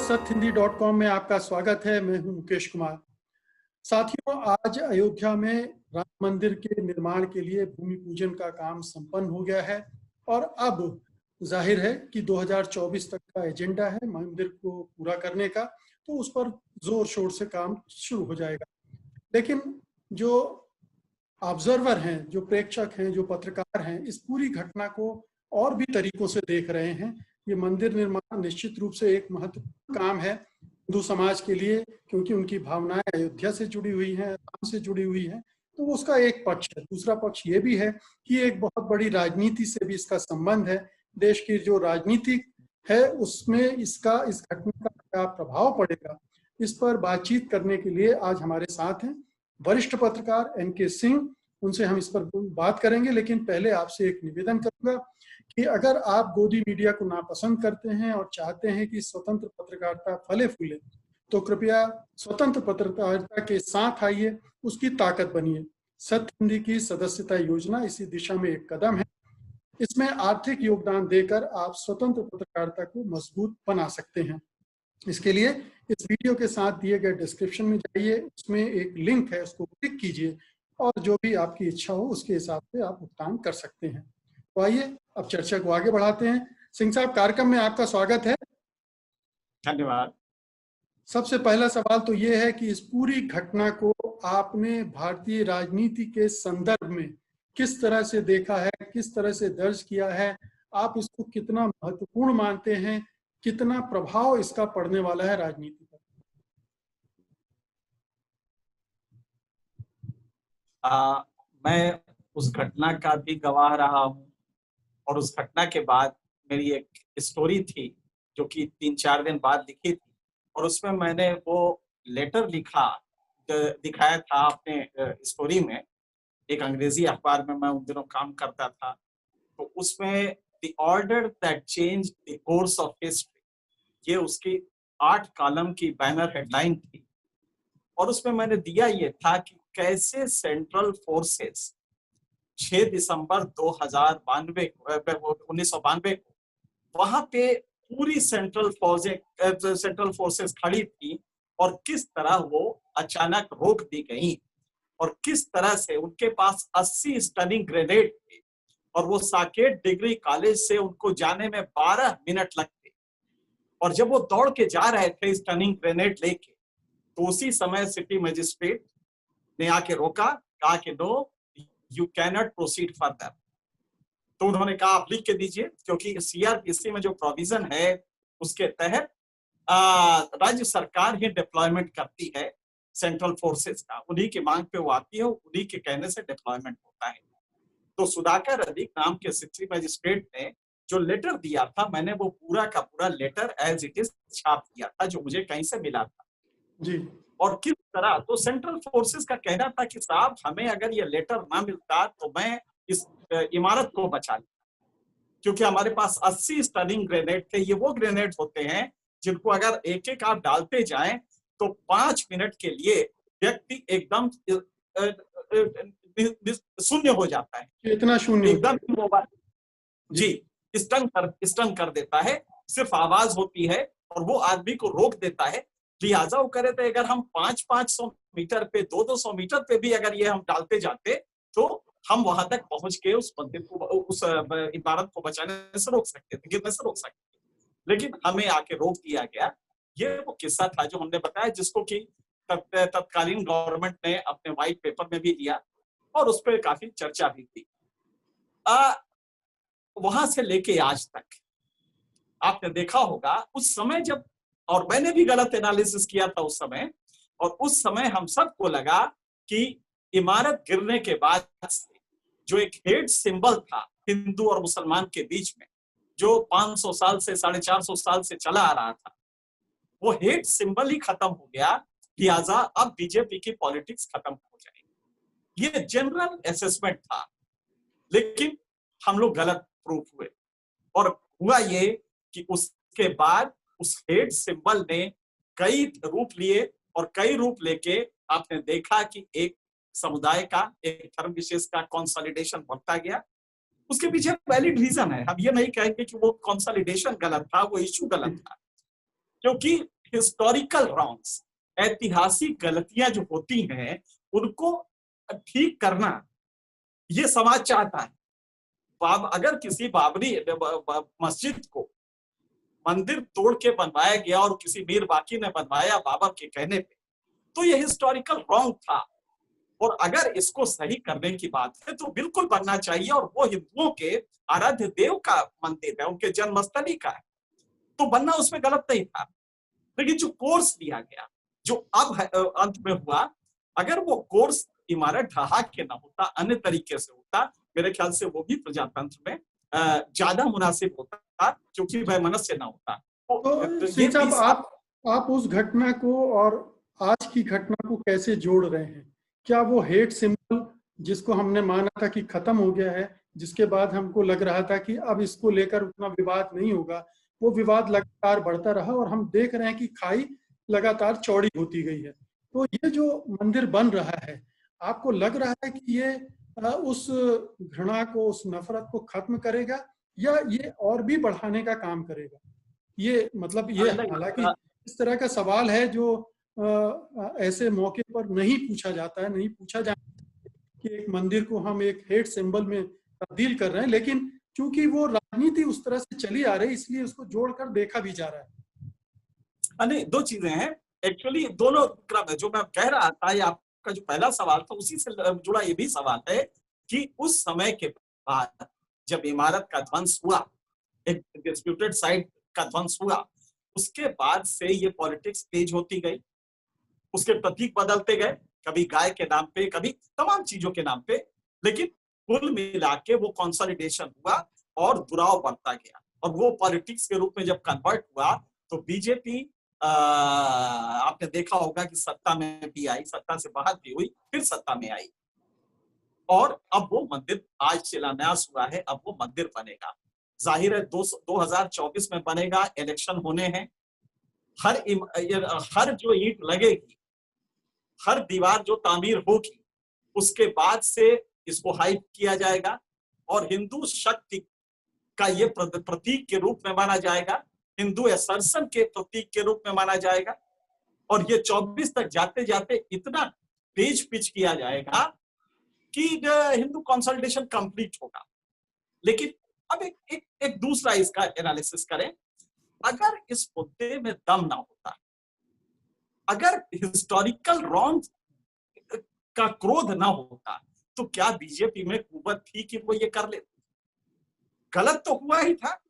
सत्यहिंदी.com में आपका स्वागत है। मैं हूं मुकेश कुमार। साथियों, आज अयोध्या में राम मंदिर के निर्माण के लिए भूमि पूजन का काम संपन्न हो गया है और अब जाहिर है कि 2024 तक का एजेंडा है मंदिर को पूरा करने का, तो उस पर जोर शोर से काम शुरू हो जाएगा। लेकिन जो ऑब्जर्वर हैं, जो प्रेक्षक हैं, जो पत्रकार हैं, इस पूरी घटना को और भी तरीकों से देख रहे हैं। ये मंदिर निर्माण निश्चित रूप से एक महत्वपूर्ण काम है हिंदू समाज के लिए, क्योंकि उनकी भावनाएं अयोध्या से जुड़ी हुई हैं, राम से जुड़ी हुई हैं। तो उसका एक पक्ष है। दूसरा पक्ष ये भी है कि एक बहुत बड़ी राजनीति से भी इसका संबंध है। देश की जो राजनीति है उसमें इस घटना का क्या प्रभाव पड़ेगा, इस पर बातचीत करने के लिए आज हमारे साथ हैं वरिष्ठ पत्रकार NK सिंह। उनसे हम इस पर बात करेंगे, लेकिन पहले आपसे एक निवेदन करूंगा कि अगर आप गोदी मीडिया को नापसंद करते हैं और चाहते हैं कि स्वतंत्र पत्रकारिता फले फूले, तो कृपया स्वतंत्र पत्रकारिता के साथ आइए, उसकी ताकत बनिए। सत्य हिंदी की सदस्यता योजना इसी दिशा में एक कदम है। इसमें आर्थिक योगदान देकर आप स्वतंत्र पत्रकारिता को मजबूत बना सकते हैं। इसके लिए इस वीडियो के साथ दिए गए डिस्क्रिप्शन में जाइए, उसमें एक लिंक है, उसको क्लिक कीजिए और जो भी आपकी इच्छा हो उसके हिसाब से आप भुगतान कर सकते हैं। तो आइए अब चर्चा को आगे बढ़ाते हैं। सिंह साहब, कार्यक्रम में आपका स्वागत है। धन्यवाद। सबसे पहला सवाल तो ये है कि इस पूरी घटना को आपने भारतीय राजनीति के संदर्भ में किस तरह से देखा है, किस तरह से दर्ज किया है? आप इसको कितना महत्वपूर्ण मानते हैं? कितना प्रभाव इसका पड़ने वाला है राजनीति पर? मैं उस घटना का भी गवाह रहा हूँ और उस घटना के बाद मेरी एक स्टोरी थी जो कि 3-4 दिन बाद लिखी थी, और उसमें मैंने वो लेटर लिखा, दिखाया था अपने स्टोरी में। एक अंग्रेजी अखबार में मैं उन दिनों काम करता था, तो उसमें the order that change the course of history, ये उसकी 8 कॉलम की बैनर हेडलाइन थी। और उसमें मैंने दिया ये था कि कैसे सेंट्रल फोर्सेस 6 दिसंबर 1992 को वहां पे पूरी सेंट्रल फोर्सेस खड़ी थी और किस तरह वो अचानक रोक दी गई और किस तरह से उनके पास 80 स्टनिंग ग्रेनेड थे और वो साकेत डिग्री कॉलेज से उनको जाने में 12 मिनट लगते, और जब वो दौड़ के जा रहे थे स्टनिंग ग्रेनेड लेके, तो उसी समय सिटी मजिस्ट्रेट ने आके रोका, कहा कि no, you cannot proceed further. तो उन्होंने कहा आप लिख के दीजिए, क्योंकि CRPC में जो प्रोविजन है उसके तहत राज्य सरकार ही डिप्लॉयमेंट करती है सेंट्रल फोर्सेस का। उन्हीं की मांग पे वो आती है, उन्हीं के कहने से डिप्लॉयमेंट होता है। तो सुधाकर अधिक नाम के सिटी मजिस्ट्रेट ने जो लेटर दिया था, मैंने वो पूरा का पूरा लेटर एज इट इज छाप दिया था, जो मुझे कहीं से मिला था जी। और किस तरह तो सेंट्रल फोर्सेस का कहना था कि साहब, हमें अगर ये लेटर ना मिलता तो मैं इस इमारत को बचा लेता, क्योंकि हमारे पास 80 स्टनिंग ग्रेनेड थे। ये वो ग्रेनेड होते हैं जिनको अगर एक एक आप डालते जाएं तो 5 मिनट के लिए व्यक्ति एकदम शून्य हो जाता है, इतना शून्य एकदम जी स्टन कर देता है। सिर्फ आवाज होती है और वो आदमी को रोक देता है। लिहाजा वो करे थे, अगर हम 500-500 मीटर पे, 200-200 मीटर पे भी अगर ये हम डालते जाते तो हम वहां तक पहुंच के उस मंदिर को, उस इमारत को बचाने से रोक सकते थे, गिरने से रोक सकते थे। लेकिन हमें आके रोक दिया गया। ये वो किस्सा था जो हमने बताया, जिसको कि तत्कालीन गवर्नमेंट ने अपने व्हाइट पेपर में भी लिया और उस पर काफी चर्चा भी थी। वहां से लेके आज तक आपने देखा होगा उस समय जब, और मैंने भी गलत एनालिसिस किया था उस समय, और उस समय हम सबको लगा कि इमारत गिरने के बाद जो एक हेट सिंबल था हिंदू और मुसलमान के बीच में, जो 500 साल से 450 साल से चला आ रहा था, वो हेट सिंबल ही खत्म हो गया। लिहाजा अब बीजेपी की पॉलिटिक्स खत्म हो जाएगी, ये जनरल असेसमेंट था। लेकिन हम लोग गलत प्रूफ हुए और हुआ ये कि उसके बाद उस हेट सिंबल ने कई रूप लिए और कई रूप लेके आपने देखा कि एक समुदाय का, एक धर्म विशेष का कंसोलिडेशन बढ़ता गया। उसके पीछे वैलिड रीजन है, हम ये नहीं कहेंगे कि वो कंसोलिडेशन गलत था, वो इश्यू गलत था, क्योंकि हिस्टोरिकल रॉन्ग्स, ऐतिहासिक गलतियां जो होती हैं उनको ठीक करना ये समाज चाहता है। अगर किसी बाबरी मस्जिद को मंदिर तोड़ के बनवाया गया और किसी मीर बाकी ने बनवाया बाबर के कहने पे, तो ये हिस्टोरिकल रॉन्ग था। और अगर इसको सही करने की बात है तो बिल्कुल बनना चाहिए, और वो हिंदुओं के आराध्य देव का मंदिर है, उनके जन्मस्थली का है, तो बनना उसमें गलत नहीं था। लेकिन जो कोर्स लिया गया, जो अब अंत में हुआ, अगर वो कोर्स इमारत ढहा के ना होता, अन्य तरीके से होता, मेरे ख्याल से वो भी प्रजातंत्र में ज्यादा मुनासिब होता, क्योंकि वह मनुष्य ना होता। तो सिंह साहब, आप उस घटना को और आज की घटना को कैसे जोड़ रहे हैं? क्या वो हेट सिंबल जिसको हमने माना था कि खत्म हो गया है, जिसके बाद हमको लग रहा था कि अब इसको लेकर उतना विवाद नहीं होगा, वो विवाद लगातार बढ़ता रहा और हम देख रहे हैं कि खाई लगातार चौड़ी होती गई है। तो ये जो मंदिर बन रहा है, आपको लग रहा है कि ये उस घृणा को, उस नफरत को खत्म करेगा या ये और भी बढ़ाने का काम करेगा? ये मतलब ये, हालांकि इस तरह का सवाल है जो ऐसे मौके पर नहीं पूछा जाता है, नहीं पूछा जाता कि एक मंदिर को हम एक हेट सिंबल में तब्दील कर रहे हैं, लेकिन चूंकि वो राजनीति उस तरह से चली आ रही है, इसलिए उसको जोड़कर देखा भी जा रहा है। नहीं, दो चीजें हैं एक्चुअली, दोनों क्रम है। जो मैं कह रहा था, ये आपका जो पहला सवाल था उसी से जुड़ा ये भी सवाल है कि उस समय के बाद जब इमारत का ध्वंस हुआ, एक डिस्प्यूटेड साइट का ध्वंस हुआ, उसके बाद से ये पॉलिटिक्स तेज होती गई, उसके प्रतीक बदलते गए, कभी गाय के नाम पे, कभी तमाम चीजों के नाम पे, लेकिन कुल मिला के वो कंसोलिडेशन हुआ और दुराव बढ़ता गया। और वो पॉलिटिक्स के रूप में जब कन्वर्ट हुआ तो बीजेपी, आपने देखा होगा कि सत्ता में भी आई, सत्ता से बाहर भी हुई, फिर सत्ता में आई, और अब वो मंदिर आज शिलान्यास हुआ है, अब वो मंदिर बनेगा। जाहिर है 2024 में बनेगा, इलेक्शन होने हैं, हर जो ईंट लगेगी, हर दीवार जो तामीर होगी, उसके बाद से इसको हाइप किया जाएगा और हिंदू शक्ति का ये प्रतीक के रूप में माना जाएगा, हिंदू असर्शन के प्रतीक के रूप में माना जाएगा, और ये 24 तक जाते जाते इतना तेज पिच किया जाएगा कि हिंदू कंसोलिडेशन कंप्लीट होगा। लेकिन अब एक दूसरा इसका एनालिसिस करें, अगर इस मुद्दे में दम ना होता, अगर हिस्टोरिकल रॉन्ग का क्रोध ना होता, तो क्या बीजेपी में कुवत थी कि वो ये कर लेते? गलत तो हुआ ही था।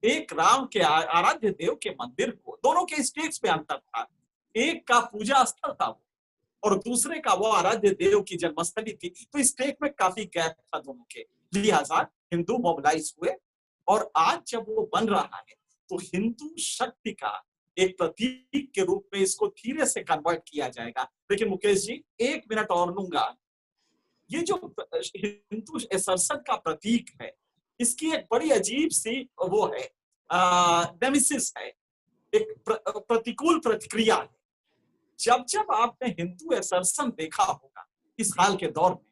एक राम के आराध्य देव के मंदिर को, दोनों के स्टेक्स में अंतर था, एक का पूजा स्थल था वो, और दूसरे का वो आराध्य देव की जन्मस्थली थी, तो स्टेक में काफी गैप था दोनों के। लिहाजा हिंदू मोबिलाइज हुए, और आज जब वो बन रहा है तो हिंदू शक्ति का एक प्रतीक के रूप में इसको धीरे से कन्वर्ट किया जाएगा। लेकिन मुकेश जी, 1 मिनट और लूंगा, ये जो हिंदू असर्शन का प्रतीक है, इसकी एक बड़ी अजीब सी वो है, नेमेसिस है, एक प्रतिकूल प्रतिक्रिया है। जब जब आपने हिंदू असर्शन देखा होगा इस हाल के दौर में,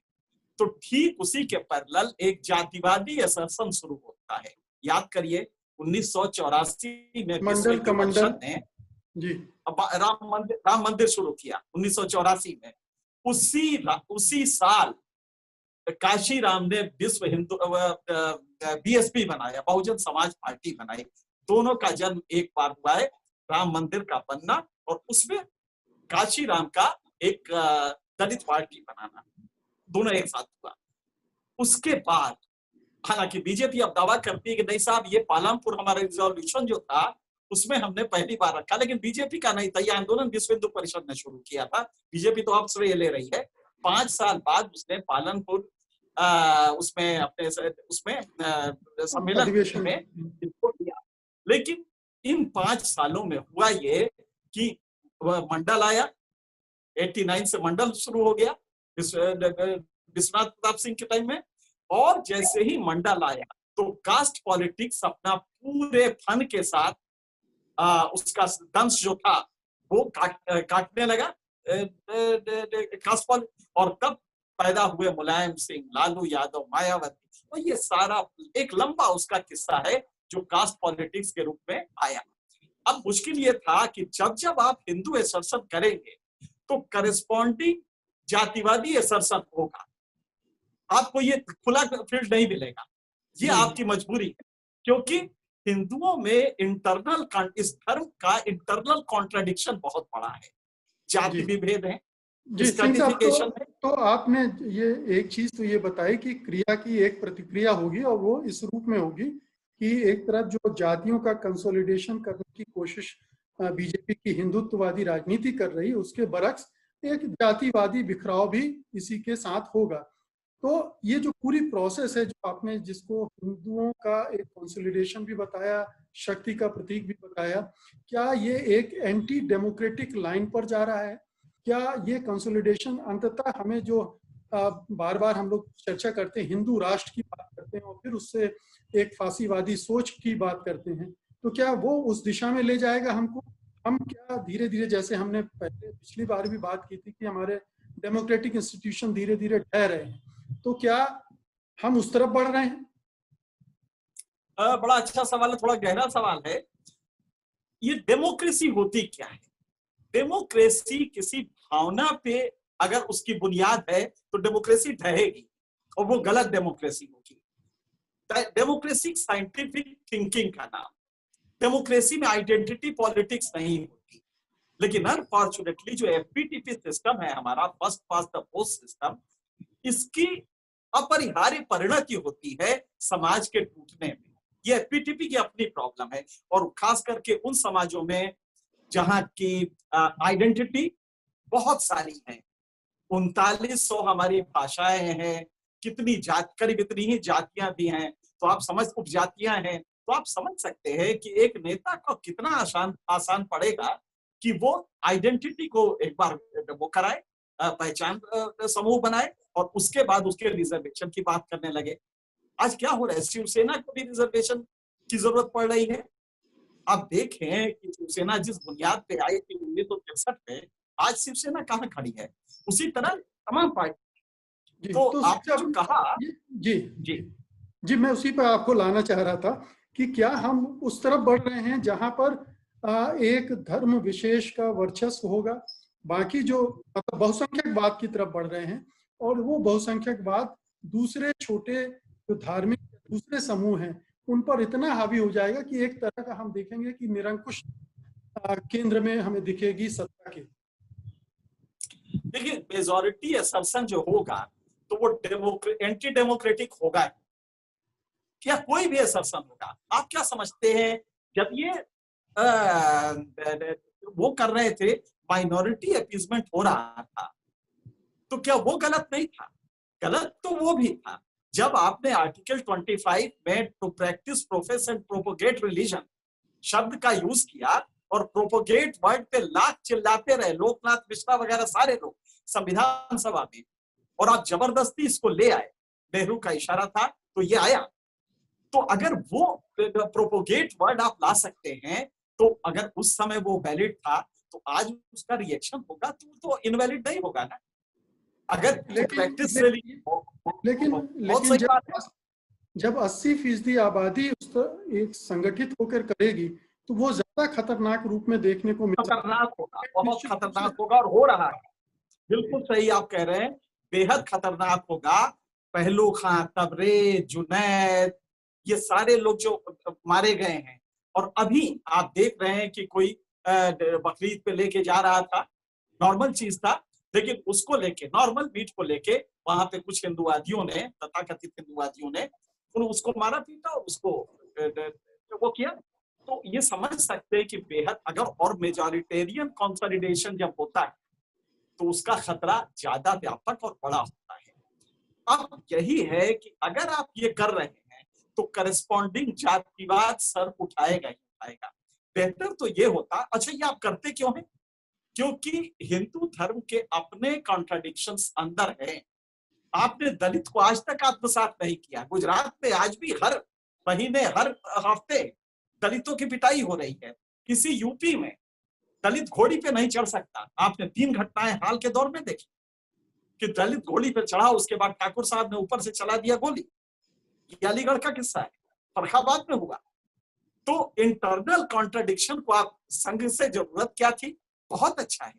तो ठीक उसी के पैरेलल एक जातिवादी असर्शन शुरू होता है। याद करिए 1984 में विश्व हिंदू परिषद ने जी राम मंदिर शुरू किया 1984 में। उसी साल काशी राम ने विश्व हिंदू बीएसपी बनाया, बहुजन समाज पार्टी बनाई। दोनों का जन्म एक बार हुआ है, राम मंदिर का बनना और उसमें काशी राम का एक दलित पार्टी बनाना, दोनों एक साथ हुआ। उसके बाद हालांकि बीजेपी अब दावा करती है कि नहीं साहब, ये पालमपुर हमारा रिजोल्यूशन जो था उसमें हमने पहली बार रखा, लेकिन बीजेपी का नहीं था, ये आंदोलन विश्व हिंदू परिषद ने शुरू किया था। बीजेपी तो अब श्रेय ले रही है। 5 साल बाद उसने पालनपुर उसमें अपने उसमें सम्मेलन में इसको किया। लेकिन इन 5 सालों में हुआ ये कि मंडल आया, 89 से मंडल शुरू हो गया विश्वनाथ प्रताप सिंह के टाइम में, और जैसे ही मंडल आया तो कास्ट पॉलिटिक्स अपना पूरे फन के साथ उसका दंश जो था वो काटने लगा कास्ट पॉलिटिक्स, और तब पैदा हुए मुलायम सिंह, लालू यादव, मायावती। तो ये सारा एक लंबा उसका किस्सा है जो कास्ट पॉलिटिक्स के रूप में आया। अब मुश्किल ये था कि जब जब आप हिंदू एसर्शन करेंगे तो करस्पॉन्डिंग जातिवादी एसर्शन होगा, आपको ये खुला फील्ड नहीं मिलेगा। ये आपकी मजबूरी है, क्योंकि हिंदुओं में इंटरनल, इस धर्म का इंटरनल कॉन्ट्रडिक्शन बहुत बड़ा है, जाति विभेद है, जी सिंह साहब, है। तो आपने ये एक चीज तो ये बताई कि क्रिया की एक प्रतिक्रिया होगी और वो इस रूप में होगी कि एक तरफ जो जातियों का कंसोलिडेशन करने की कोशिश बीजेपी की हिंदुत्ववादी राजनीति कर रही है, उसके बरक्स एक जातिवादी बिखराव भी इसी के साथ होगा। तो ये जो पूरी प्रोसेस है, जो आपने जिसको हिंदुओं का एक कंसोलिडेशन भी बताया, शक्ति का प्रतीक भी बताया, क्या ये एक एंटी डेमोक्रेटिक लाइन पर जा रहा है? क्या ये कंसोलिडेशन अंततः हमें जो बार बार हम लोग चर्चा करते हैं, हिंदू राष्ट्र की बात करते हैं और फिर उससे एक फासीवादी सोच की बात करते हैं, तो क्या वो उस दिशा में ले जाएगा हमको? हम क्या धीरे धीरे, जैसे हमने पहले पिछली बार भी बात की थी कि हमारे डेमोक्रेटिक इंस्टीट्यूशन धीरे धीरे ढह रहे हैं, तो क्या हम उस तरफ बढ़ रहे हैं? बड़ा अच्छा सवाल है, थोड़ा गहरा सवाल है। ये डेमोक्रेसी होती क्या है? डेमोक्रेसी किसी भावना पे अगर उसकी बुनियाद है तो डेमोक्रेसी ढहेगी और वो गलत डेमोक्रेसी होगी। डेमोक्रेसी साइंटिफिक थिंकिंग का नाम। डेमोक्रेसी में आइडेंटिटी पॉलिटिक्स नहीं होती। लेकिन अनफॉर्चुनेटली जो एफपीटीपी सिस्टम है हमारा, first past the post system, इसकी अपरिहार्य परिणति होती है समाज के टूटने में। ये एफपीटीपी की अपनी प्रॉब्लम है, और खास करके उन समाजों में जहां की आइडेंटिटी बहुत सारी है। 3900 हमारी भाषाएं हैं, कितनी जात, करीब इतनी ही जातियां भी हैं, तो आप समझ, उपजातियां हैं, तो आप समझ सकते हैं कि एक नेता को कितना आसान पड़ेगा कि वो आइडेंटिटी को एक बार वो कराए, पहचान समूह बनाए, और उसके बाद उसके रिजर्वेशन की बात करने लगे। आज क्या हो रहा है, शिवसेना को भी रिजर्वेशन की जरूरत पड़ रही है। आप देखें कि शिवसेना जिस बुनियाद पे आई थी 1963 में, आज शिवसेना कहाँ खड़ी है, उसी तरह तमाम पार्टी। तो आपने जो कहा, जी जी जी, मैं उसी पर आपको लाना चाह रहा था कि क्या हम उस तरफ बढ़ रहे हैं जहां पर एक धर्म विशेष का वर्चस्व होगा, बाकी जो मतलब बहुसंख्यकवाद की तरफ बढ़ रहे हैं, और वो बहुसंख्यकवाद दूसरे छोटे जो धार्मिक दूसरे समूह हैं उन पर इतना हावी हो जाएगा कि एक तरह का हम देखेंगे कि निरंकुश केंद्र में हमें दिखेगी सत्ता के। देखिए, मेजॉरिटी असर्शन जो होगा तो वो एंटी डेमोक्रेटिक होगा, क्या कोई भी असर्शन होगा। आप क्या समझते हैं, जब ये वो कर रहे थे, माइनॉरिटी अपीजमेंट हो रहा था, तो क्या वो गलत नहीं था? गलत तो वो भी था। जब आपने आर्टिकल 25 में to practice, profess and propagate religion शब्द का यूज किया, और प्रोपोगेट वर्ड पे लाख चिल्लाते रहे लोकनाथ मिश्रा वगैरह सारे लोग संविधान सभा में, और आप जबरदस्ती इसको ले आए, नेहरू का इशारा था तो ये आया। तो अगर वो प्रोपोगेट वर्ड आप ला सकते हैं, तो अगर उस समय वो वैलिड था तो आज उसका रिएक्शन होगा तो इनवैलिड नहीं होगा ना। अगर प्रैक्टिस से लेकिन जब 80% आबादी उस एक संगठित होकर करेगी तो वो ज्यादा खतरनाक रूप में देखने को मिलेगा। खतरनाक होगा, बहुत खतरनाक होगा, और हो रहा है। बिल्कुल सही आप कह रहे हैं, बेहद खतरनाक होगा। पहलू खां, तबरेज, जुनैद, ये सारे लोग जो मारे गए हैं, और अभी आप देख रहे हैं कि कोई बकरीद पे लेके जा रहा था, नॉर्मल चीज था, लेकिन उसको लेके, नॉर्मल मीट को लेके वहां पे कुछ हिंदुवादियों ने, तथाकथित हिंदुवादियों ने उसको मारा पीटा और उसको वो किया। तो ये समझ सकते हैं कि बेहद, अगर और मेजॉरिटेरियन कंसोलिडेशन जब होता है तो उसका खतरा ज्यादा व्यापक और बड़ा होता है। अब यही है कि अगर आप ये कर रहे हैं तो करस्पॉन्डिंग जातिवाद सर उठाएगा ही उठाएगा। बेहतर तो ये होता, अच्छा ये आप करते क्यों हैं? क्योंकि हिंदू धर्म के अपने कॉन्ट्राडिक्शंस अंदर हैं। आपने दलित को आज तक आत्मसात नहीं किया। गुजरात में आज भी हर महीने, हर हफ्ते दलितों की पिटाई हो रही है। किसी यूपी में दलित घोड़ी पे नहीं चढ़ सकता। आपने 3 घटनाएं हाल के दौर में देखी कि दलित घोड़ी पे चढ़ा, उसके बाद ठाकुर साहब ने ऊपर से चला दिया गोली। ये अलीगढ़ का किस्सा है, फर्रुखाबाद में हुआ। तो इंटरनल कॉन्ट्रडिक्शन को आप संघ से जरूरत क्या थी? बहुत अच्छा है,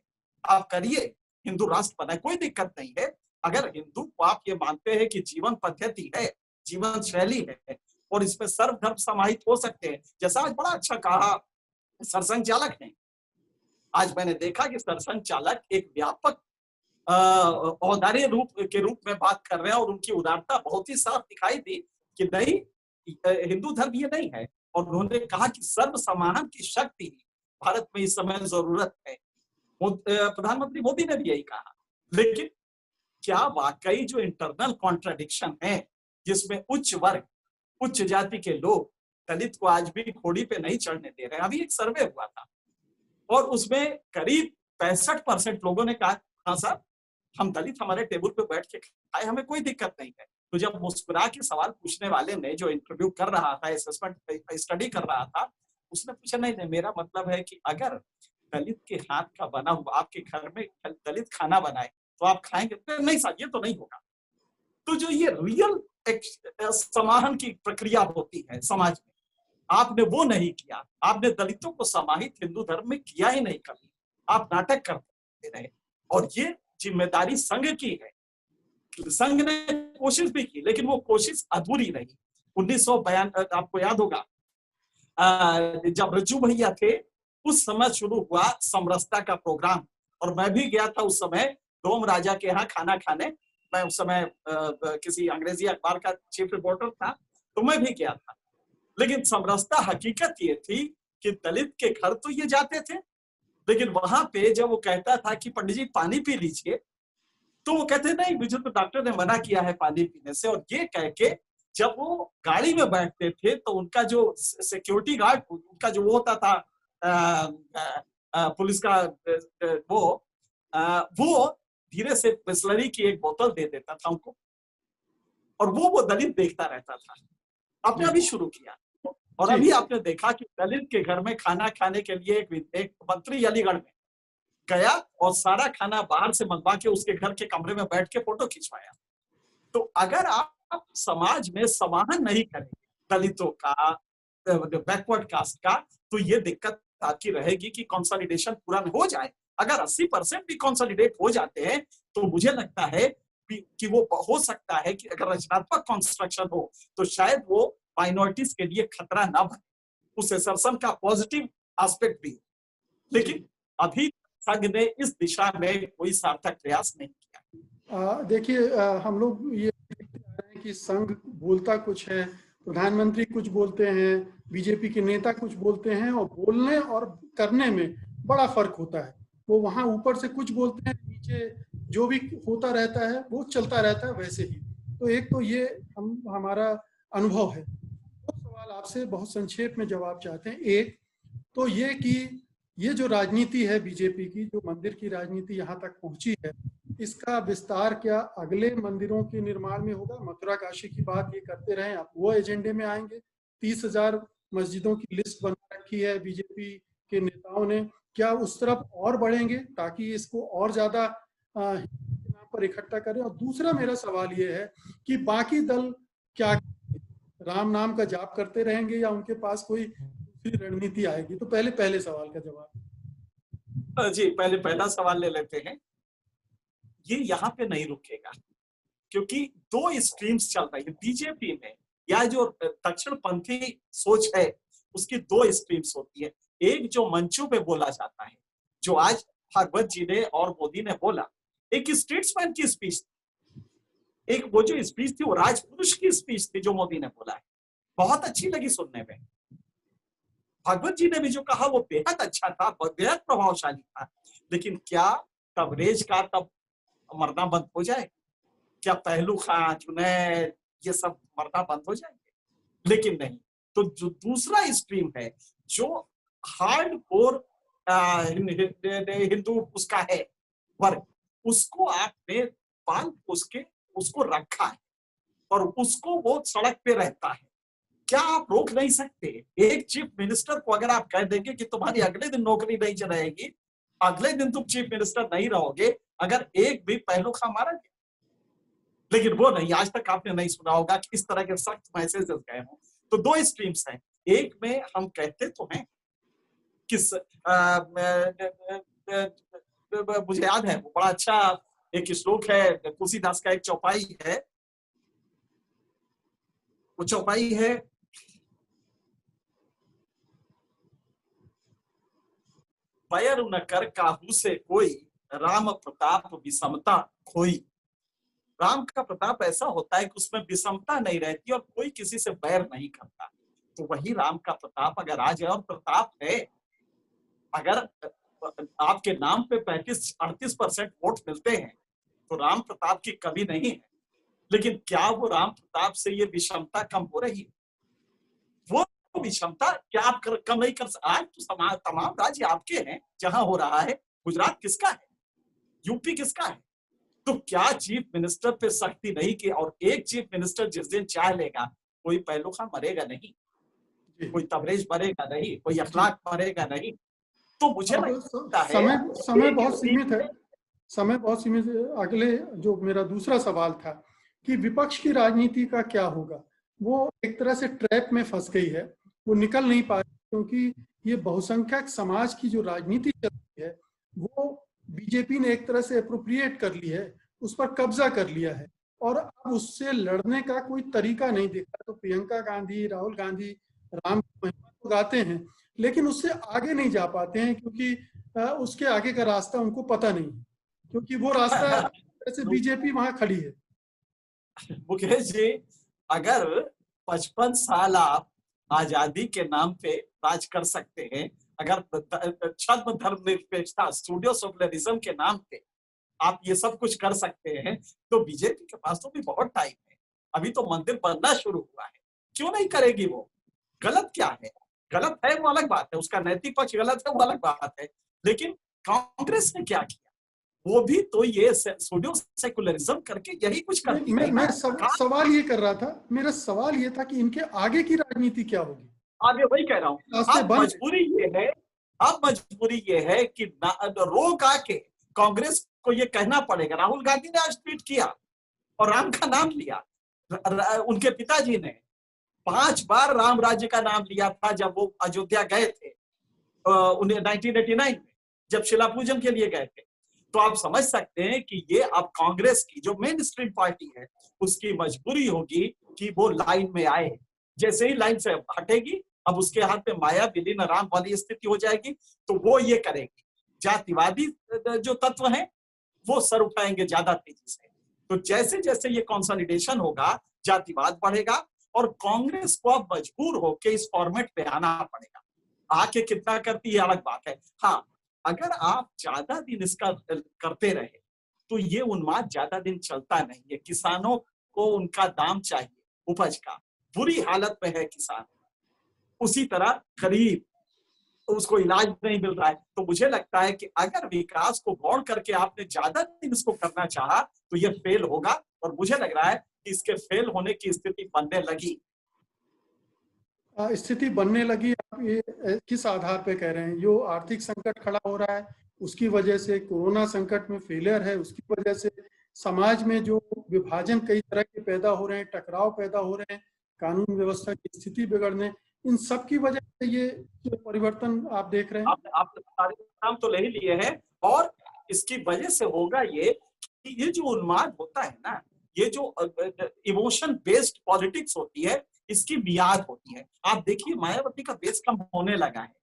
आप करिए, हिंदू राष्ट्र बनाए, कोई दिक्कत नहीं है। अगर हिंदू को आप ये मानते हैं कि जीवन पद्धति है, जीवन शैली है और इसमें सर्वधर्म समाहित हो सकते हैं, जैसा आज बड़ा अच्छा कहा सरसंघ चालक ने। आज मैंने देखा कि सरसंघ चालक एक व्यापक औदार्य रूप में बात कर रहे हैं और उनकी उदारता बहुत ही साफ दिखाई दी कि नहीं, हिंदू धर्म ये नहीं है। और उन्होंने कहा कि सर्व समाहन की शक्ति भारत में इस समय जरूरत है। प्रधानमंत्री मोदी ने भी यही कहा। लेकिन क्या वाकई जो इंटरनल कॉन्ट्रडिक्शन है, जिसमें उच्च वर्ग, उच्च जाति के लोग दलित को आज भी घोड़ी पे नहीं चढ़ने दे रहे? अभी एक सर्वे हुआ था और उसमें करीब 65% लोगों ने कहा हाँ साहब, हम दलित हमारे टेबल पे बैठ के खाए, हमें कोई दिक्कत नहीं है। तो जब मुस्कुरा के सवाल पूछने वाले ने, जो इंटरव्यू कर रहा था, असेसमेंट स्टडी कर रहा था, उसने पूछा नहीं नहीं, मेरा मतलब है कि अगर दलित के हाथ का बना हुआ आपके घर में दलित खाना बनाए तो आप खाएंगे? तो नहीं साहब, ये तो नहीं होगा। तो जो ये रियल समाहन की प्रक्रिया होती है समाज में, आपने वो नहीं किया। आपने दलितों को समाहित हिंदू धर्म में किया ही नहीं कभी, आप नाटक करते रहे। और ये जिम्मेदारी संघ की है। संघ ने कोशिश भी की लेकिन वो कोशिश अधूरी रही। 1992 आपको याद होगा, जब रज्जू भैया थे उस समय शुरू हुआ समरसता का प्रोग्राम और मैं भी गया था उस समय डोम राजा के यहाँ खाना खाने। मैं उस समय किसी अंग्रेजी अखबार का चीफ रिपोर्टर था, तो मैं भी गया था। लेकिन समरसता हकीकत ये थी कि दलित के घर तो ये जाते थे, लेकिन वहां पे जब वो कहता था कि पंडित जी पानी पी लीजिए, तो वो कहते नहीं, मुझे तो डॉक्टर ने मना किया है पानी पीने से। और ये कह के जब वो गाड़ी में बैठते थे तो उनका जो सिक्योरिटी गार्ड, उनका जो वो होता था पुलिस का वो धीरे से बिस्लरी की एक बोतल दे देता था उनको और वो दलित देखता रहता था। आपने अभी शुरू किया और अभी आपने देखा कि दलित के घर में खाना खाने के लिए एक मंत्री अलीगढ़ में गया और सारा खाना बाहर से मंगवा के उसके घर के कमरे में बैठ के फोटो खिंचवाया। तो अगर आप समाज में समाहन नहीं करेंगे दलितों का, बैकवर्ड कास्ट का, तो ये दिक्कत आपकी रहेगी कि कंसोलिडेशन पूरा हो जाए। अगर 80% भी कंसोलिडेट हो जाते हैं तो मुझे लगता है कि वो हो सकता है कि अगर रचनात्मक कंस्ट्रक्शन हो तो शायद वो माइनॉरिटीज के लिए खतरा ना बने, उस असर्शन का पॉजिटिव एस्पेक्ट भी। लेकिन अभी संघ ने इस दिशा में कोई सार्थक प्रयास नहीं किया। देखिए, हम लोग ये देखते आ रहे हैं कि संघ बोलता कुछ है, प्रधानमंत्री कुछ बोलते हैं, बीजेपी के नेता कुछ बोलते हैं और बोलने और करने में बड़ा फर्क होता है। वो वहां ऊपर से कुछ बोलते हैं, नीचे जो भी होता रहता है वो चलता रहता है वैसे ही। तो एक तो ये हमारा अनुभव है। दो सवाल आपसे बहुत संक्षेप में जवाब चाहते हैं। एक तो ये कि ये जो राजनीति है बीजेपी की, जो मंदिर की राजनीति यहाँ तक पहुंची है, इसका विस्तार क्या अगले मंदिरों के निर्माण में होगा? मथुरा काशी की बात ये करते रहे, आप वो एजेंडे में आएंगे? 30,000 मस्जिदों की लिस्ट बना रखी है बीजेपी के नेताओं ने, क्या उस तरफ और बढ़ेंगे ताकि इसको और ज्यादा नाम पर इकट्ठा करें? और दूसरा मेरा सवाल ये है कि बाकी दल क्या राम नाम का जाप करते रहेंगे या उनके पास कोई दूसरी रणनीति आएगी? तो पहले सवाल का जवाब। जी, पहले पहला सवाल ले लेते हैं। ये यहाँ पे नहीं रुकेगा क्योंकि दो स्ट्रीम्स चल रही है बीजेपी में, या जो दक्षिण पंथी सोच है उसकी दो स्ट्रीम्स होती है। एक जो मंचों पे बोला जाता है, जो आज भागवत जी ने और मोदी ने बोला, एक स्टेट्समैन की स्पीच, एक वो जो स्पीच थी वो राजपुरुष की स्पीच थी जो मोदी ने बोला है, बहुत अच्छी लगी सुनने में। भागवत जी ने भी जो कहा वो बेहद अच्छा था, बेहद प्रभावशाली था। लेकिन क्या कवरेज का तब मरना बंद हो जाए? क्या पहलू खां, जुनैद, ये सब मरना बंद हो जाएंगे? लेकिन नहीं। तो जो दूसरा स्ट्रीम है, जो हार्ड कोर हिंदू उसका है वर्ग, उसको आपने पाल पोस के उसको रखा है और उसको वो सड़क पे रहता है। क्या आप रोक नहीं सकते? एक चीफ मिनिस्टर को अगर आप कह देंगे कि तुम्हारी अगले दिन नौकरी नहीं रहेगी, अगले दिन तुम चीफ मिनिस्टर नहीं रहोगे अगर एक भी पहलू खा मारा गया। लेकिन वो नहीं, आज तक आपने नहीं सुना होगा कि इस तरह के सख्त मैसेजेस गए हों। तो दो स्ट्रीम्स हैं, एक में हम कहते तो हैं किस मुझे याद है, वो बड़ा अच्छा एक श्लोक है, तुलसीदास का एक चौपाई है, वो चौपाई है, पैर न कर काहू से कोई, राम प्रताप विषमता खोई। राम का प्रताप ऐसा होता है कि उसमें विषमता नहीं रहती और कोई किसी से बैर नहीं करता। तो वही राम का प्रताप अगर आ जाए, और प्रताप है, अगर आपके नाम पे 35-38% वोट मिलते हैं तो राम प्रताप की कमी नहीं है। लेकिन क्या वो राम प्रताप से ये विषमता कम हो रही है? वो विषमता क्या आप कम नहीं कर सकते? आज तो तमाम राज्य आपके हैं जहां हो रहा है। गुजरात किसका है? यूपी किसका है? तो क्या चीफ मिनिस्टर पे सख्ती नहीं की? और एक चीफ मिनिस्टर जिस दिन चाह लेगा, कोई पहलू खान मरेगा नहीं, कोई तबरेज मरेगा नहीं, कोई अखलाक मरेगा नहीं। तो मुझे लगता है समय बहुत सीमित है, समय बहुत सीमित है। अगले जो मेरा दूसरा सवाल था कि विपक्ष की राजनीति का क्या होगा, वो एक तरह से ट्रैप में फंस गई है, वो निकल नहीं पा रही, क्योंकि ये बहुसंख्यक समाज की जो राजनीति चल रही है वो बीजेपी ने एक तरह से अप्रोप्रिएट कर ली है, उस पर कब्जा कर लिया है, और अब उससे लड़ने का कोई तरीका नहीं दिखा। तो प्रियंका गांधी, राहुल गांधी राम की महिमा तो गाते हैं, लेकिन उससे आगे नहीं जा पाते हैं, क्योंकि उसके आगे का रास्ता उनको पता नहीं, क्योंकि वो रास्ता जैसे बीजेपी वहां खड़ी है। मुकेश जी, अगर 55 साल आप आजादी के नाम पे राज कर सकते हैं, अगर छद्म धर्मनिरपेक्षता, स्टूडियो सेकुलरिज्म के नाम पे आप ये सब कुछ कर सकते हैं, तो बीजेपी के पास तो भी बहुत टाइम है। अभी तो मंदिर बनना शुरू हुआ है, क्यों नहीं करेगी वो? गलत क्या है? गलत है वो अलग बात है, उसका नैतिक पक्ष गलत है वो अलग बात है, लेकिन कांग्रेस ने क्या किया? वो भी तो ये स्टूडियो सेकुलरिज्म करके यही कुछ करती है। मैं सवाल ये कर रहा था, मेरा सवाल ये था कि इनके आगे की राजनीति क्या होगी? आगे वही कह रहा हूँ। अब मजबूरी ये है कि रोक आके कांग्रेस को ये कहना पड़ेगा। राहुल गांधी ने आज ट्वीट किया और राम का नाम लिया। उनके पिताजी ने 5 बार राम राज्य का नाम लिया था जब वो अयोध्या गए थे 1989 में, जब शिला पूजन के लिए गए थे। तो आप समझ सकते हैं कि ये अब कांग्रेस की जो मेन स्ट्रीम पार्टी है उसकी मजबूरी होगी कि वो लाइन में आए। जैसे ही लाइन से हटेगी, अब उसके हाथ में माया विलीन राम वाली स्थिति हो जाएगी, तो वो ये करेगी। जातिवादी जो तत्व हैं वो सर उठाएंगे ज्यादा तेजी से। तो जैसे जैसे ये कंसोलिडेशन होगा, जातिवाद बढ़ेगा और कांग्रेस को अब मजबूर होकर इस फॉर्मेट पे आना पड़ेगा। आके कितना करती है अलग बात है। हाँ, अगर आप ज्यादा दिन इसका करते रहे तो ये उन्माद ज्यादा दिन चलता नहीं है। किसानों को उनका दाम चाहिए उपज का, बुरी हालत में है किसान। उसी तरह गरीब, उसको इलाज नहीं मिल रहा है। तो मुझे लगता है कि अगर विकास को गौण करके आपने ज्यादा दिन इसको करना चाहा तो ये फेल होगा, और मुझे लग रहा है कि इसके फेल होने की स्थिति बनने लगी। स्थिति बनने लगी, आप ये किस आधार पे कह रहे हैं? जो आर्थिक संकट खड़ा हो रहा है उसकी वजह से, कोरोना संकट में फेलियर है उसकी वजह से, समाज में जो विभाजन कई तरह के पैदा हो रहे हैं, टकराव पैदा हो रहे हैं, कानून व्यवस्था की स्थिति बिगड़ने, इन सब की वजह से ये जो परिवर्तन आप देख रहे हैं? आप सारे नाम तो ले ही लिए हैं, और इसकी वजह से होगा ये कि ये जो उन्माद होता है ना, ये जो इमोशन बेस्ड पॉलिटिक्स होती है, इसकी मियाद होती है। आप देखिए मायावती का बेस कम होने लगा है,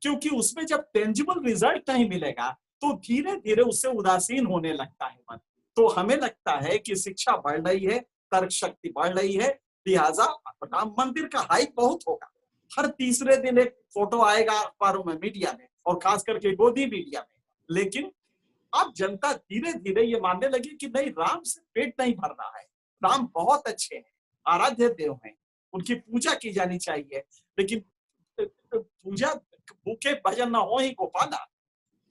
क्योंकि उसमें जब टेंजिबल रिजल्ट नहीं मिलेगा तो धीरे धीरे उससे उदासीन होने लगता है मन। तो हमें लगता है कि शिक्षा बढ़ रही है, तर्क शक्ति बढ़ रही है, लिहाजा राम मंदिर का हाइप बहुत होगा। हर तीसरे दिन एक फोटो आएगा अखबारों में, मीडिया में, और खास करके गोदी मीडिया में। लेकिन अब जनता धीरे धीरे ये मानने लगी कि नहीं, राम से पेट नहीं भर रहा है, राम बहुत अच्छे हैं, आराध्य देव हैं, उनकी पूजा की जानी चाहिए। लेकिन पूजा भूखे भजन न हो ही गोपाला।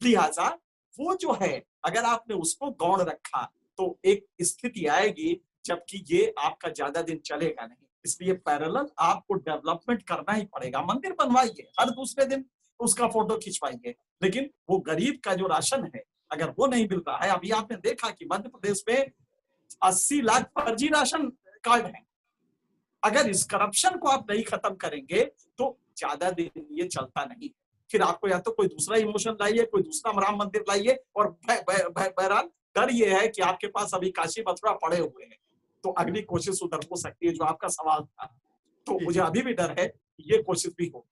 लिहाजा वो जो है, अगर आपने उसको गौण रखा तो एक स्थिति आएगी जबकि ये आपका ज्यादा दिन चलेगा नहीं। इसलिए पैरेलल आपको डेवलपमेंट करना ही पड़ेगा। मंदिर बनवाइए, हर दूसरे दिन उसका फोटो खिंचवाइए, लेकिन वो गरीब का जो राशन है अगर वो नहीं मिल रहा है, अभी आपने देखा कि मध्य प्रदेश में 80 लाख फर्जी राशन कार्ड हैं। अगर इस करप्शन को आप नहीं खत्म करेंगे तो ज्यादा दिन ये चलता नहीं। फिर आपको या तो कोई दूसरा इमोशन लाइए, कोई दूसरा राम मंदिर लाइए, और बहरहाल डर ये है कि आपके पास अभी काशी मथुरा पड़े हुए हैं, तो अगली कोशिश उधर हो सकती है, जो आपका सवाल था। तो मुझे अभी भी डर है कि ये कोशिश भी हो।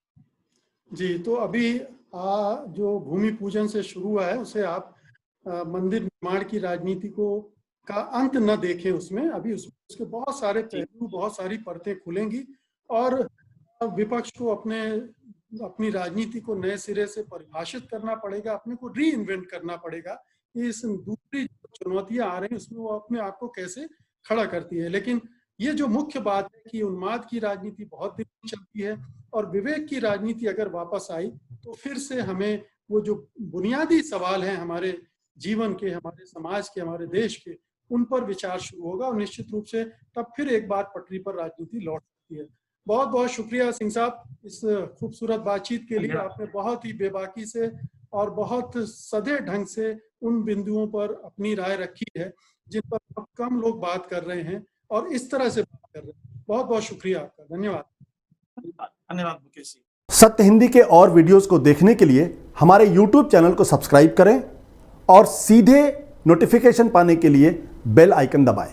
जी, तो अभी जो भूमि पूजन से शुरू हुआ है उसे आप मंदिर निर्माण की राजनीति को का अंत न देखें। उसमें अभी उसके बहुत सारे पहलू, बहुत सारी परतें खुलेंगी और विपक्ष को अपनी राजनीति को नए सिरे से परिभाषित करना पड़ेगा, अपने को री इन्वेंट करना पड़ेगा। इस दूसरी चुनौतियां आ रही हैं उसमें वो अपने आप को कैसे खड़ा करती है। लेकिन ये जो मुख्य बात है कि उन्माद की राजनीति बहुत दिन चलती है और विवेक की राजनीति अगर वापस आई तो फिर से हमें वो जो बुनियादी सवाल हैं हमारे जीवन के, हमारे समाज के, हमारे देश के, उन पर विचार शुरू होगा और निश्चित रूप से तब फिर एक बार पटरी पर राजनीति लौट सकती है। बहुत बहुत शुक्रिया सिंह साहब इस खूबसूरत बातचीत के लिए। आपने बहुत ही बेबाकी से और बहुत सधे ढंग से उन बिंदुओं पर अपनी राय रखी है जिन पर बहुत कम लोग बात कर रहे हैं और इस तरह से बात कर रहे हैं। बहुत बहुत शुक्रिया आपका। धन्यवाद। धन्यवाद मुकेश जी। सत्य हिंदी के और वीडियोस को देखने के लिए हमारे YouTube चैनल को सब्सक्राइब करें और सीधे नोटिफिकेशन पाने के लिए बेल आइकन दबाएं।